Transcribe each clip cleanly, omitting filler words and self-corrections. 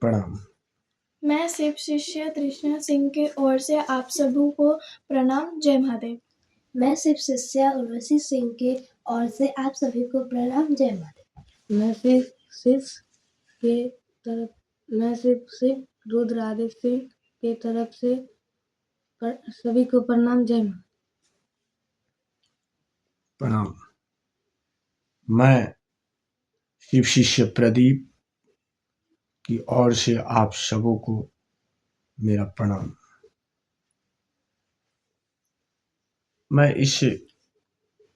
प्रणाम। मैं शिव शिष्य तृष्णा सिंह की ओर से आप सबों को प्रणाम। जय महादेव। मैं शिव शिष्य उर्वशी सिंह की ओर से आप सभी को प्रणाम। जय महादेव। मैं शिव रुद्रादित्य सिंह के तरफ से सभी को प्रणाम। जय महादेव। प्रणाम। मैं शिव शिष्य प्रदीप की ओर से आप सबों को मेरा प्रणाम। मैं इस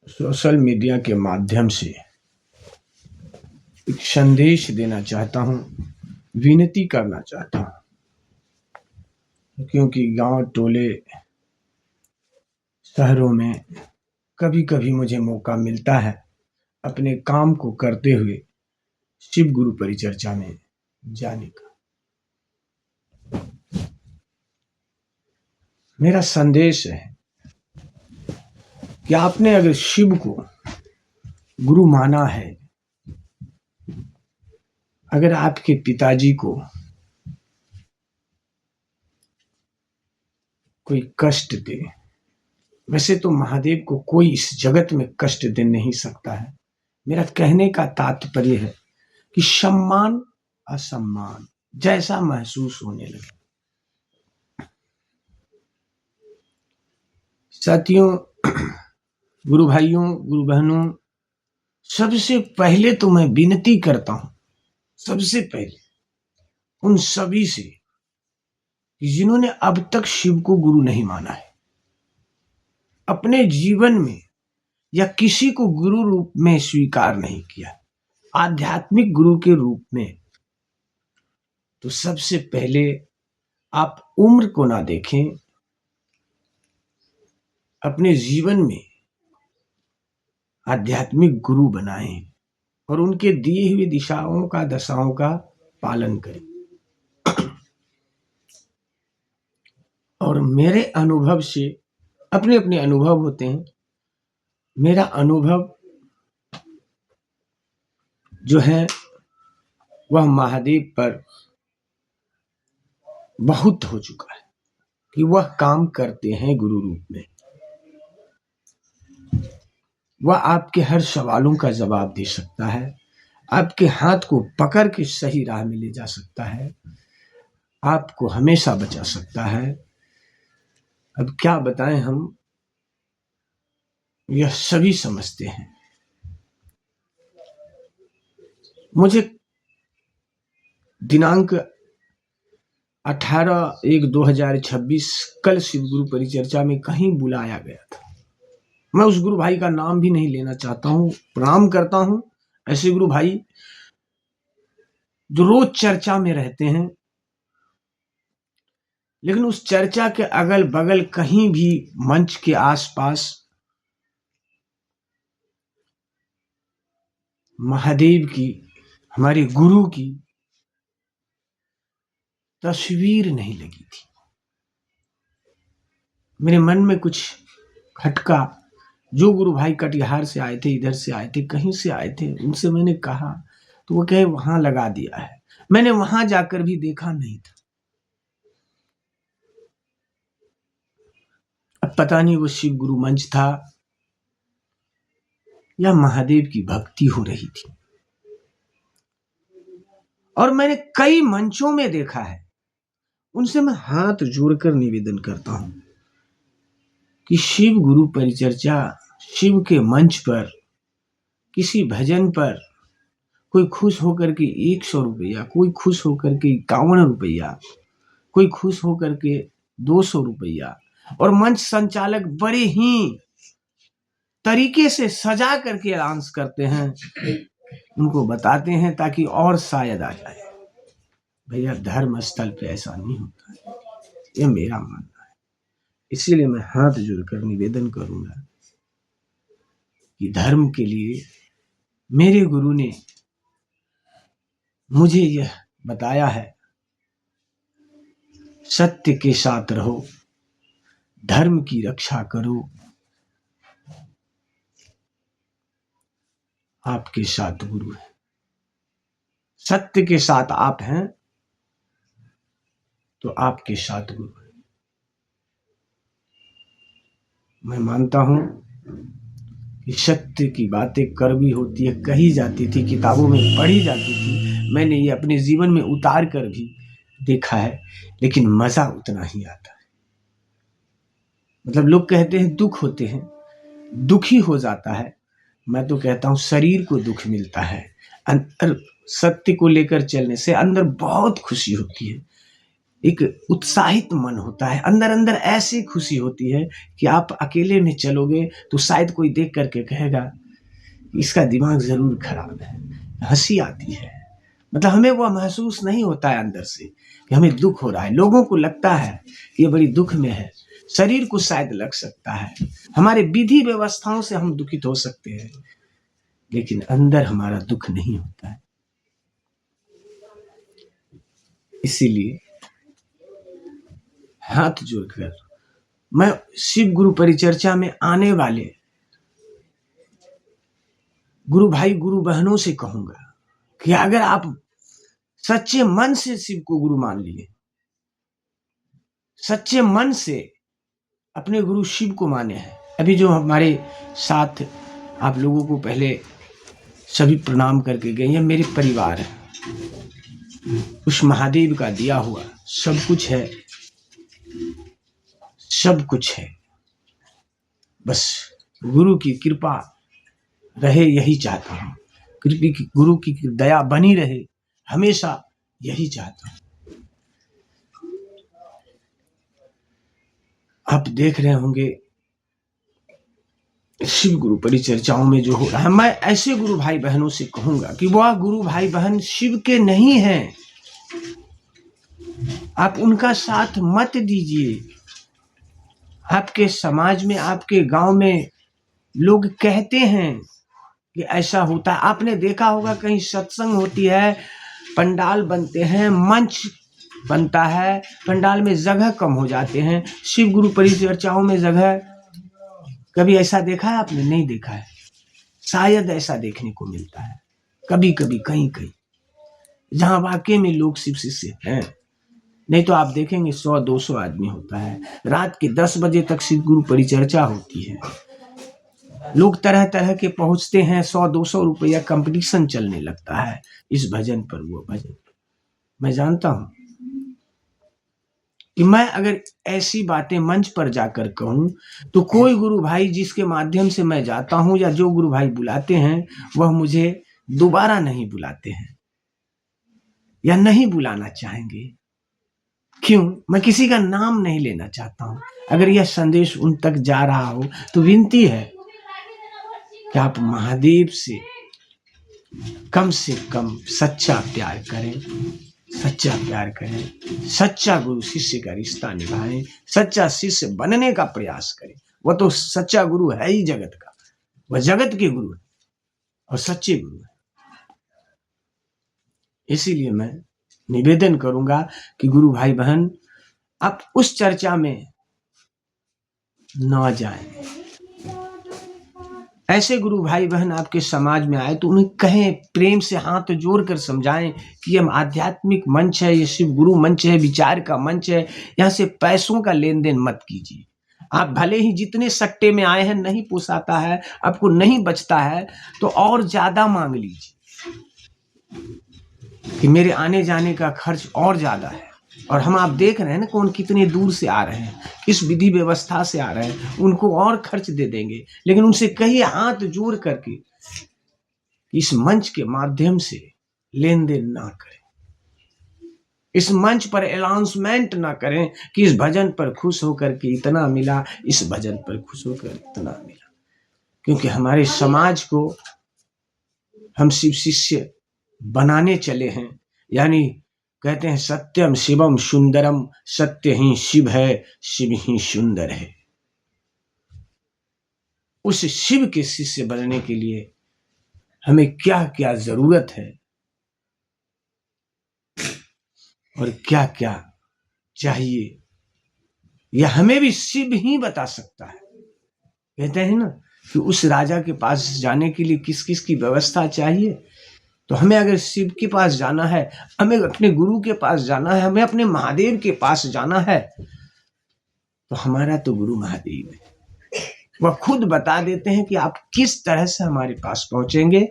सोशल मीडिया के माध्यम से एक संदेश देना चाहता हूं, विनती करना चाहता हूं, क्योंकि गांव टोले शहरों में कभी कभी मुझे मौका मिलता है अपने काम को करते हुए शिव गुरु परिचर्चा में जाने का। मेरा संदेश है कि आपने अगर शिव को गुरु माना है, अगर आपके पिताजी को कोई कष्ट दे, वैसे तो महादेव को कोई इस जगत में कष्ट दे नहीं सकता है। मेरा कहने का तात्पर्य है कि सम्मान असम्मान जैसा महसूस होने लगे। साथियों, गुरु भाइयों, गुरु बहनों, सबसे पहले तो मैं विनती करता हूं, सबसे पहले उन सभी से जिन्होंने अब तक शिव को गुरु नहीं माना है, अपने जीवन में या किसी को गुरु रूप में स्वीकार नहीं किया, आध्यात्मिक गुरु के रूप में, तो सबसे पहले आप उम्र को ना देखें, अपने जीवन में आध्यात्मिक गुरु बनाएं और उनके दिए हुए दिशाओं का दशाओं का पालन करें। और मेरे अनुभव से, अपने अपने अनुभव होते हैं, मेरा अनुभव जो है वह महादेव पर बहुत हो चुका है कि वह काम करते हैं गुरु रूप में। वह आपके हर सवालों का जवाब दे सकता है, आपके हाथ को पकड़ के सही राह में ले जा सकता है, आपको हमेशा बचा सकता है। अब क्या बताएं, हम यह सभी समझते हैं। मुझे दिनांक 18/1/2026 कल शिव गुरु परिचर्चा में कहीं बुलाया गया था। मैं उस गुरु भाई का नाम भी नहीं लेना चाहता हूं, प्रणाम करता हूं ऐसे गुरु भाई जो रोज चर्चा में रहते हैं, लेकिन उस चर्चा के अगल बगल कहीं भी मंच के आसपास महादेव की, हमारे गुरु की तस्वीर नहीं लगी थी। मेरे मन में कुछ खटका। जो गुरु भाई कटिहार से आए थे, इधर से आए थे, कहीं से आए थे, उनसे मैंने कहा तो वो कहे वहां लगा दिया है। मैंने वहां जाकर भी देखा नहीं था। अब पता नहीं वो शिव गुरु मंच था या महादेव की भक्ति हो रही थी। और मैंने कई मंचों में देखा है, उनसे मैं हाथ जोड़कर निवेदन करता हूं कि शिव गुरु परिचर्चा, शिव के मंच पर, किसी भजन पर कोई खुश होकर के 100 रुपया, कोई खुश होकर के 51 रुपया, कोई खुश होकर के 200 रुपया, और मंच संचालक बड़े ही तरीके से सजा करके अनाउंस करते हैं, उनको बताते हैं ताकि और शायद आ जाए। भैया, धर्म स्थल पे ऐसा नहीं होता है, ये मेरा मानना है। इसीलिए मैं हाथ जोड़कर निवेदन करूंगा कि धर्म के लिए मेरे गुरु ने मुझे यह बताया है, सत्य के साथ रहो, धर्म की रक्षा करो, आपके साथ गुरु है। सत्य के साथ आप हैं तो आपके 7 गुरु हैं। मैं मानता हूं कि सत्य की बातें कड़वी होती है, कही जाती थी, किताबों में पढ़ी जाती थी, मैंने ये अपने जीवन में उतार कर भी देखा है, लेकिन मजा उतना ही आता है। मतलब लोग कहते हैं दुख होते हैं, दुखी हो जाता है, मैं तो कहता हूं शरीर को दुख मिलता है, अंदर सत्य को लेकर चलने से अंदर बहुत खुशी होती है, एक उत्साहित मन होता है, अंदर अंदर ऐसी खुशी होती है कि आप अकेले में चलोगे तो शायद कोई देख करके कहेगा इसका दिमाग जरूर खराब है, हंसी आती है। मतलब हमें वह महसूस नहीं होता है अंदर से कि हमें दुख हो रहा है, लोगों को लगता है कि ये बड़ी दुख में है, शरीर को शायद लग सकता है, हमारे विधि व्यवस्थाओं से हम दुखित हो सकते हैं, लेकिन अंदर हमारा दुख नहीं होता है। इसीलिए हाथ जोड़कर मैं शिव गुरु परिचर्चा में आने वाले गुरु भाई गुरु बहनों से कहूंगा कि अगर आप सच्चे मन से शिव को गुरु मान लिए, सच्चे मन से अपने गुरु शिव को माने हैं, अभी जो हमारे साथ आप लोगों को पहले सभी प्रणाम करके गए हैं, मेरे परिवार है, उस महादेव का दिया हुआ सब कुछ है, सब कुछ है, बस गुरु की कृपा रहे यही चाहता हूं, गुरु की दया बनी रहे हमेशा, यही चाहता हूं। आप देख रहे होंगे शिव गुरु परिचर्चाओं में जो हो रहा है, मैं ऐसे गुरु भाई बहनों से कहूंगा कि वह गुरु भाई बहन शिव के नहीं हैं, आप उनका साथ मत दीजिए। आपके समाज में, आपके गांव में लोग कहते हैं कि ऐसा होता है, आपने देखा होगा कहीं सत्संग होती है, पंडाल बनते हैं, मंच बनता है, पंडाल में जगह कम हो जाते हैं, शिव गुरु परिचर्चाओं में जगह कभी ऐसा देखा है आपने? नहीं देखा है, शायद ऐसा देखने को मिलता है कभी कभी कहीं कहीं, जहां वाकई में लोग शिव शिष्य हैं, नहीं तो आप देखेंगे 100-200 आदमी होता है, रात के 10 बजे तक शिव गुरु परिचर्चा होती है, लोग तरह तरह के पहुंचते हैं, 100-200 रुपया कंपटीशन चलने लगता है, इस भजन पर वो भजन। मैं जानता हूं कि मैं अगर ऐसी बातें मंच पर जाकर कहूं तो कोई गुरु भाई जिसके माध्यम से मैं जाता हूं या जो गुरु भाई बुलाते हैं वह मुझे दोबारा नहीं बुलाते हैं या नहीं बुलाना चाहेंगे। क्यों? मैं किसी का नाम नहीं लेना चाहता हूं। अगर यह संदेश उन तक जा रहा हो तो विनती है कि आप महादेव से कम सच्चा प्यार करें, सच्चा प्यार करें, सच्चा गुरु शिष्य का रिश्ता निभाएं, सच्चा शिष्य बनने का प्रयास करें। वह तो सच्चा गुरु है ही जगत का, वह जगत के गुरु है और सच्चे गुरु है। इसीलिए मैं निवेदन करूंगा कि गुरु भाई बहन आप उस चर्चा में ना जाएं। ऐसे गुरु भाई बहन आपके समाज में आए तो उन्हें कहें, प्रेम से हाथ जोड़ कर समझाएं कि यह आध्यात्मिक मंच है, ये शिव गुरु मंच है, विचार का मंच है, यहाँ से पैसों का लेन देन मत कीजिए। आप भले ही जितने सट्टे में आए हैं नहीं पोसाता है, आपको नहीं बचता है तो और ज्यादा मांग लीजिए कि मेरे आने जाने का खर्च और ज्यादा है। और हम आप देख रहे हैं ना कौन कितने दूर से आ रहे हैं, किस विधि व्यवस्था से आ रहे हैं, उनको और खर्च दे देंगे, लेकिन उनसे कहिए हाथ जोड़ करके इस मंच के माध्यम से लेन देन ना करें, इस मंच पर अनाउंसमेंट ना करें कि इस भजन पर खुश होकर के इतना मिला, इस भजन पर खुश होकर इतना मिला। क्योंकि हमारे समाज को हम शिव शिष्य बनाने चले हैं, यानी कहते हैं सत्यम शिवम सुंदरम, सत्य ही शिव है, शिव ही सुंदर है। उस शिव के शिष्य बनने के लिए हमें क्या क्या जरूरत है और क्या क्या चाहिए, यह हमें भी शिव ही बता सकता है। कहते हैं ना कि उस राजा के पास जाने के लिए किस किस की व्यवस्था चाहिए, तो हमें अगर शिव के पास जाना है, हमें अपने गुरु के पास जाना है, हमें अपने महादेव के पास जाना है, तो हमारा तो गुरु महादेव है। वह खुद बता देते हैं कि आप किस तरह से हमारे पास पहुंचेंगे।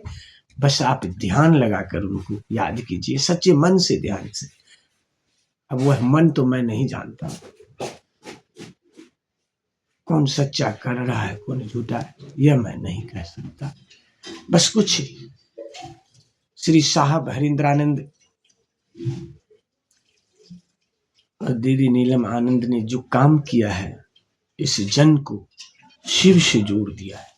बस आप ध्यान लगाकर उनको याद कीजिए, सच्चे मन से, ध्यान से। अब वह मन तो मैं नहीं जानता, कौन सच्चा कर रहा है कौन झूठा है, यह मैं नहीं कह सकता। बस कुछ श्री साहब हरिंद्रानंद और दीदी नीलम आनंद ने जो काम किया है, इस जन को शिव से जोड़ दिया है।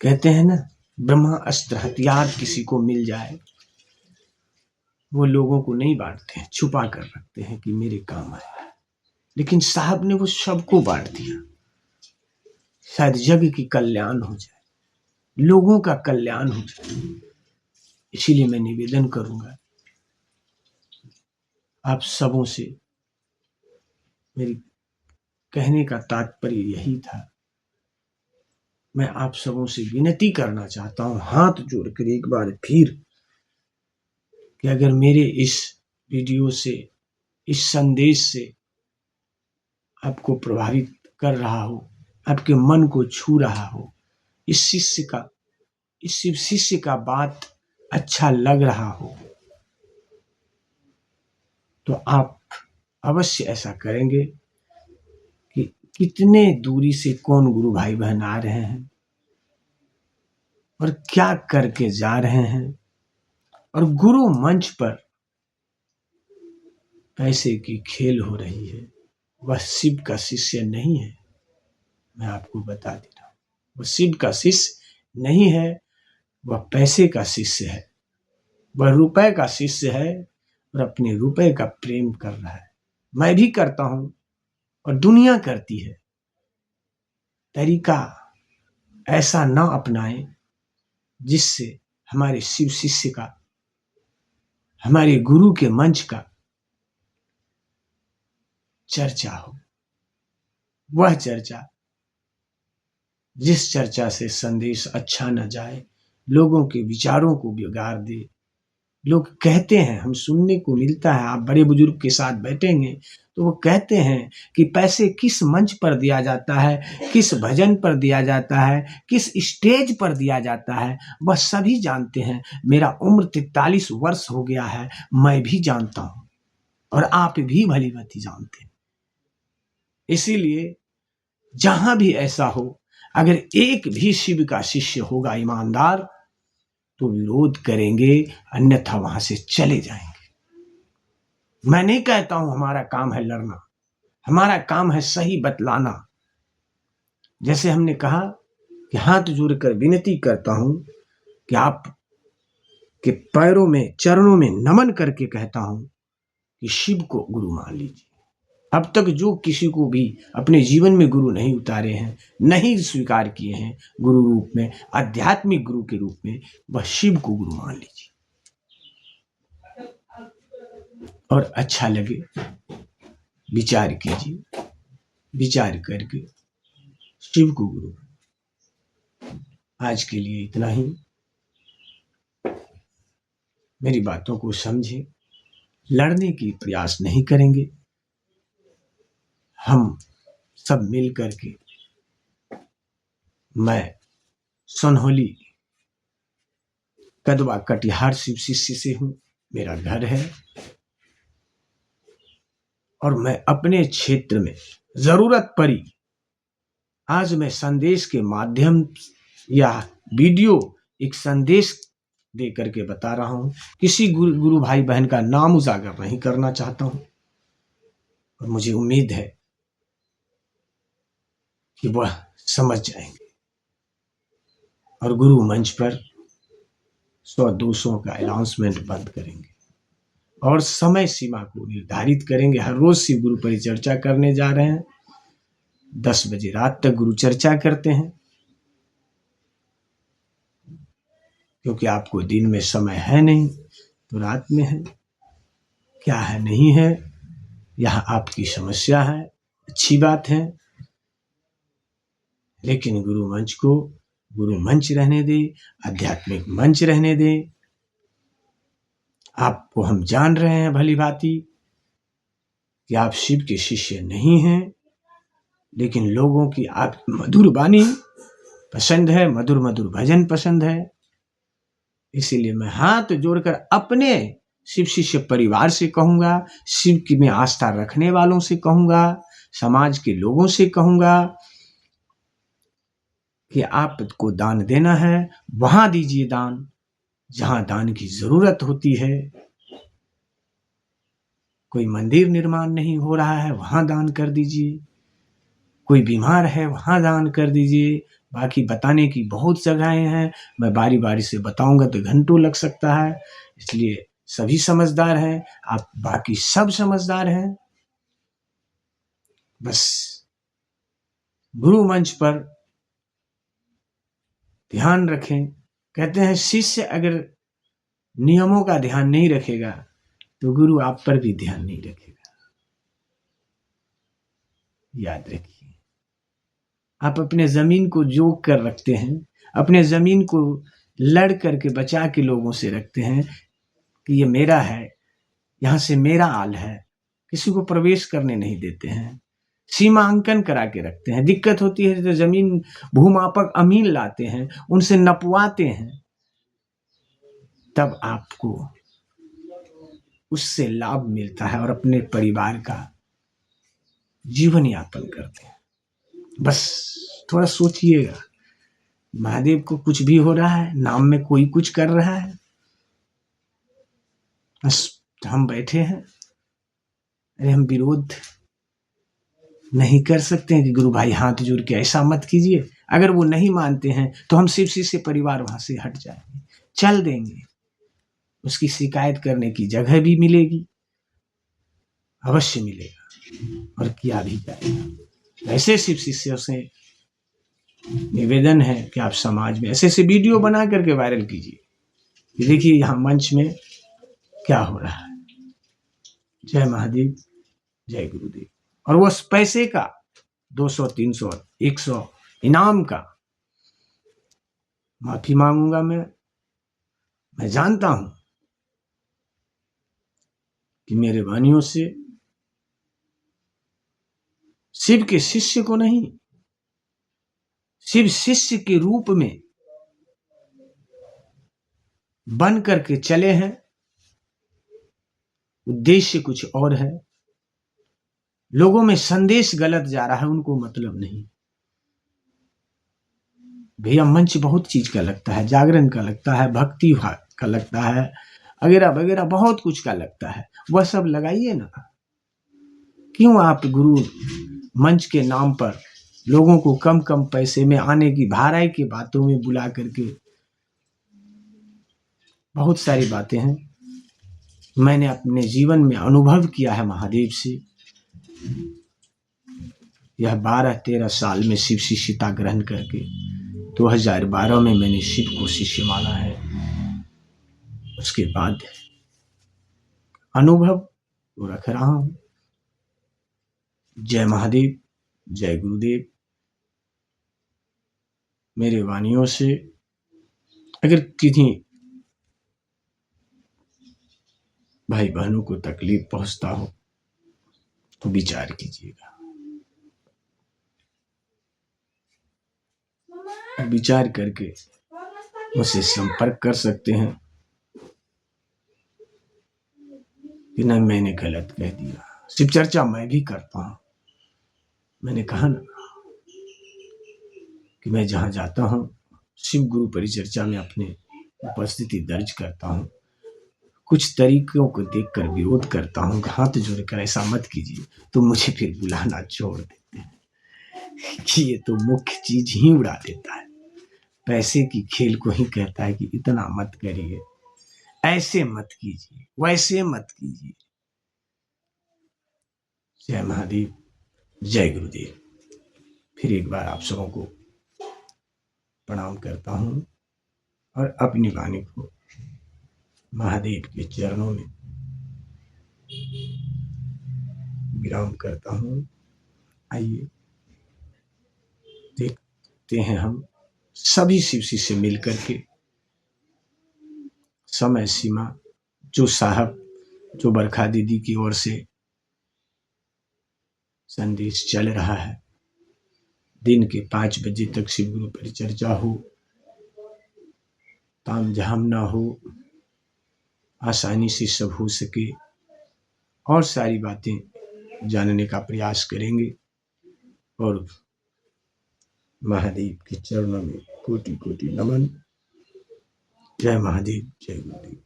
कहते हैं ना, ब्रह्मा अस्त्र हथियार किसी को मिल जाए, वो लोगों को नहीं बांटते हैं, छुपा कर रखते हैं कि मेरे काम आए। लेकिन साहब ने वो सबको बांट दिया, शायद जग की कल्याण हो जाए, लोगों का कल्याण हो जाए। इसीलिए मैं निवेदन करूंगा आप सबों से, मेरी कहने का तात्पर्य यही था। मैं आप सबों से विनती करना चाहता हूं, हाथ जोड़कर एक बार फिर, कि अगर मेरे इस वीडियो से, इस संदेश से आपको प्रभावित कर रहा हो, आपके मन को छू रहा हो, इस शिव शिष्य का बात अच्छा लग रहा हो, तो आप अवश्य ऐसा करेंगे कि कितने दूरी से कौन गुरु भाई बहन आ रहे हैं और क्या करके जा रहे हैं, और गुरु मंच पर पैसे की खेल हो रही है। वह शिव का शिष्य नहीं है, मैं आपको बता दे रहा हूं। वह शिव का शिष्य नहीं है, वह पैसे का शिष्य है, वह रुपए का शिष्य है, और अपने रुपए का प्रेम कर रहा है। मैं भी करता हूं और दुनिया करती है। तरीका ऐसा ना अपनाएं जिससे हमारे शिव शिष्य का, हमारे गुरु के मंच का चर्चा हो। वह चर्चा, जिस चर्चा से संदेश अच्छा न जाए, लोगों के विचारों को बिगाड़ दे। लोग कहते हैं, हम सुनने को मिलता है, आप बड़े बुजुर्ग के साथ बैठेंगे तो वो कहते हैं कि पैसे किस मंच पर दिया जाता है, किस भजन पर दिया जाता है, किस स्टेज पर दिया जाता है, वह सभी जानते हैं। मेरा उम्र 43 वर्ष हो गया है, मैं भी जानता हूं, और आप भी भली भांति जानते हैं। इसीलिए जहां भी ऐसा हो, अगर एक भी शिव का शिष्य होगा ईमानदार, तो विरोध करेंगे, अन्यथा वहां से चले जाएंगे। मैं नहीं कहता हूं हमारा काम है लड़ना, हमारा काम है सही बतलाना। जैसे हमने कहा कि हाथ जोड़कर विनती करता हूं कि आप के पैरों में, चरणों में नमन करके कहता हूं कि शिव को गुरु मान लीजिए। अब तक जो किसी को भी अपने जीवन में गुरु नहीं उतारे हैं, नहीं स्वीकार किए हैं गुरु रूप में, आध्यात्मिक गुरु के रूप में, वह शिव को गुरु मान लीजिए। और अच्छा लगे विचार कीजिए, विचार करके शिव को गुरु। आज के लिए इतना ही। मेरी बातों को समझे, लड़ने की प्रयास नहीं करेंगे। हम सब मिल करके, मैं सोनहोली कदवा कटिहार शिव शिष्य से हूं, मेरा घर है, और मैं अपने क्षेत्र में जरूरत पड़ी, आज मैं संदेश के माध्यम या वीडियो एक संदेश दे करके बता रहा हूं। किसी गुरु भाई बहन का नाम उजागर नहीं करना चाहता हूं, और मुझे उम्मीद है कि वह समझ जाएंगे, और गुरु मंच पर 100-200 का अनाउंसमेंट बंद करेंगे, और समय सीमा को निर्धारित करेंगे। हर रोज शिव गुरु परिचर्चा करने जा रहे हैं, 10 बजे रात तक गुरु चर्चा करते हैं, क्योंकि आपको दिन में समय है नहीं तो रात में है। क्या है नहीं है, यह आपकी समस्या है, अच्छी बात है, लेकिन गुरु मंच को गुरु मंच रहने दे, आध्यात्मिक मंच रहने दे। आपको हम जान रहे हैं भली भांति कि आप शिव के शिष्य नहीं हैं, लेकिन लोगों की आप मधुर वाणी पसंद है, मधुर मधुर भजन पसंद है। इसीलिए मैं हाथ जोड़कर अपने शिव शिष्य परिवार से कहूंगा, शिव की में आस्था रखने वालों से कहूंगा, समाज के लोगों से कहूंगा कि आपको दान देना है वहां दीजिए दान, जहां दान की जरूरत होती है। कोई मंदिर निर्माण नहीं हो रहा है, वहां दान कर दीजिए। कोई बीमार है, वहां दान कर दीजिए। बाकी बताने की बहुत जगहें हैं, मैं बारी बारी से बताऊंगा तो घंटों लग सकता है। इसलिए सभी समझदार हैं, आप बाकी सब समझदार हैं। बस गुरु मंच पर ध्यान रखें। कहते हैं शिष्य अगर नियमों का ध्यान नहीं रखेगा तो गुरु आप पर भी ध्यान नहीं रखेगा। याद रखिए, आप अपने जमीन को जोक कर रखते हैं, अपने जमीन को लड़ करके बचा के लोगों से रखते हैं कि ये मेरा है, यहां से मेरा आल है। किसी को प्रवेश करने नहीं देते हैं, सीमांकन करा के रखते हैं। दिक्कत होती है तो जमीन भूमापक अमीन लाते हैं, उनसे नपवाते हैं, तब आपको उससे लाभ मिलता है और अपने परिवार का जीवन यापन करते हैं। बस थोड़ा सोचिएगा, महादेव को कुछ भी हो रहा है, नाम में कोई कुछ कर रहा है, बस हम बैठे हैं। अरे हम विरोध नहीं कर सकते हैं कि गुरु भाई हाथ जोड़ के ऐसा मत कीजिए। अगर वो नहीं मानते हैं तो हम शिव शिष्य परिवार वहां से हट जाएंगे, चल देंगे। उसकी शिकायत करने की जगह भी मिलेगी, अवश्य मिलेगा, और किया भी जाएगा। ऐसे शिव शिष्यों से निवेदन है कि आप समाज में ऐसे ऐसे वीडियो बना करके वायरल कीजिए कि देखिए यहाँ मंच में क्या हो रहा है। जय महादेव, जय गुरुदेव। और वो पैसे का 200, 300, 100 इनाम का माफी मांगूंगा। मैं जानता हूं कि मेरे वाणियों से शिव के शिष्य को नहीं, शिव शिष्य के रूप में बन करके चले हैं, उद्देश्य कुछ और है। लोगों में संदेश गलत जा रहा है, उनको मतलब नहीं। भैया मंच बहुत चीज का लगता है, जागरण का लगता है, भक्ति का लगता है, वगैरह वगैरह बहुत कुछ का लगता है। वह सब लगाइए ना। क्यों आप गुरु मंच के नाम पर लोगों को कम कम पैसे में आने की भाड़ाई की बातों में बुला करके, बहुत सारी बातें हैं मैंने अपने जीवन में अनुभव किया है महादेव से। यह 12-13 साल में शिव शिष्यता ग्रहण करके 2012 में मैंने शिव को शिष्य माना है। उसके बाद अनुभव तो रख रहा हूं। जय महादेव, जय गुरुदेव। मेरे वाणियों से अगर किसी भाई बहनों को तकलीफ पहुंचता हो तो विचार कीजिएगा, विचार करके मुझसे संपर्क कर सकते हैं कि नहीं मैंने गलत कह दिया। शिव चर्चा मैं भी करता हूं। मैंने कहा ना कि मैं जहां जाता हूं शिव गुरु परिचर्चा में अपने उपस्थिति दर्ज करता हूं। कुछ तरीकों को देखकर विरोध करता हूं, हाथ जोड़कर ऐसा मत कीजिए, तो मुझे फिर बुलाना छोड़ देते हैं कि ये तो मुख्य चीज ही उड़ा देता है। पैसे की खेल को ही कहता है कि इतना मत करिए, ऐसे मत कीजिए, वैसे मत कीजिए। जय महादेव, जय गुरुदेव। फिर एक बार आप सबों को प्रणाम करता हूं और अपनी वाणी को महादेव के चरणों में विराम करता हूं। आइए देखते हैं हम सभी शिव शिष्य मिल करके समय सीमा जो साहब जो बरखा दीदी की ओर से संदेश चल रहा है, दिन के 5 बजे तक शिव गुरु परिचर्चा हो, ताम झाम ना हो, आसानी से सब हो सके, और सारी बातें जानने का प्रयास करेंगे। और महादेव के चरणों में कोटि कोटि नमन। जय महादेव, जय गुरुदेव।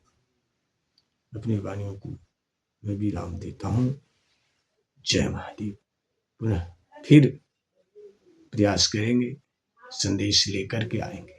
अपनी वाणियों को मैं विराम देता हूँ। जय महादेव। पुनः फिर प्रयास करेंगे, संदेश लेकर के आएंगे।